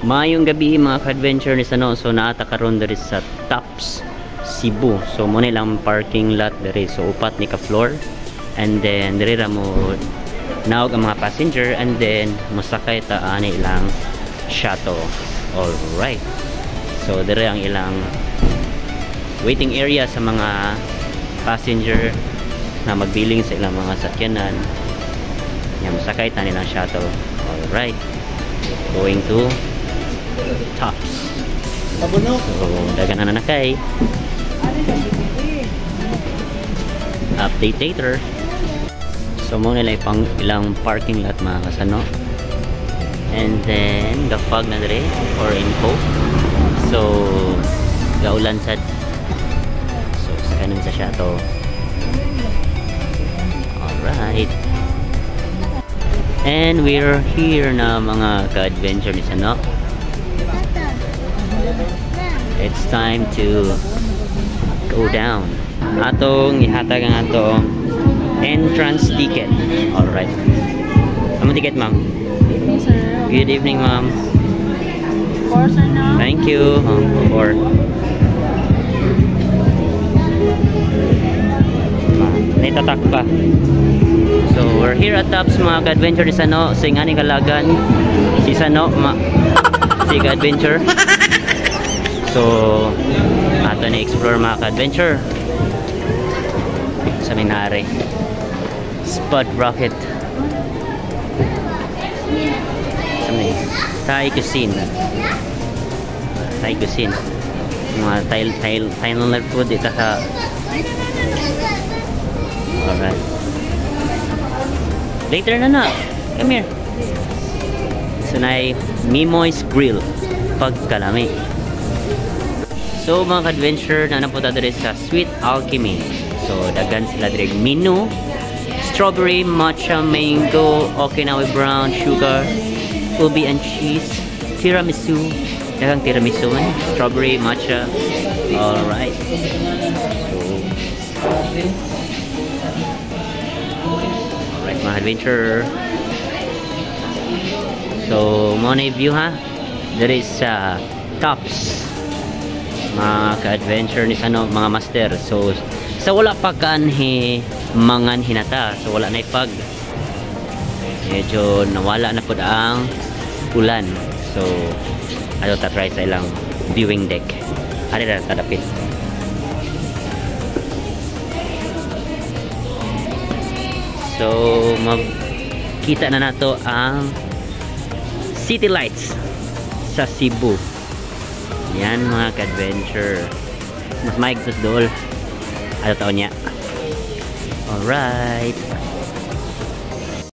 Maayong gabi mga ka-adventure ni Sano. So naata karon diri sa Tops Cebu. So mo ni lang parking lot diri. So upat ni ka floor. And then diri ra mo naog ang mga passenger and then musakay ta ani ilang shuttle. All right. So diri ang ilang waiting area sa mga passenger na magbiling sa ilang mga sakyanan. Yan musakay ta nilang shuttle. All right. Going to Tops. So, dagan na nakay. Update later. So, muna nila ipang ilang parking lot mga kasano. And then, gafag na dere or info. So, gaulan sad. So, sa kanan sa shuttle. Alright. And we're here na mga ka-adventure ni Sano. It's time to go down. Atong ihatag ang atong entrance ticket. Alright. Ano ticket, ma'am? Good evening, ma'am. Thank you. Or naitatak pa. So we're here at Tops mga ka-adventure ni Sano. Sing ani kalagan si Sano si ka-adventure. So ato na explore mga ka-adventure sa Minare Spud Rocket sa Thai cuisine mga Thailand food dito sa. Alright, later na come here. So na Mimoy's Grill pagkalami. So mga ka-adventure na napunta dito sa Sweet Alchemy. So dagan sila dito menu, strawberry, matcha, mango, Okinawa brown sugar, ubi and cheese, tiramisu, dagang tiramisu man, strawberry, matcha. Alright. So alright mga adventure. So mo na view ha. There is Tops mga ka-adventure ni Sano mga master. So sa wala pa kanhi mangan hinata, so wala na ipag, medyo nawala na pud ang ulan. So ato ta try sa ilang viewing deck. Ari ra kadapit. So makita na nato ang city lights sa Cebu. Yan mga ka-adventure. Mas maigtos dool. Ano taon niya? Alright.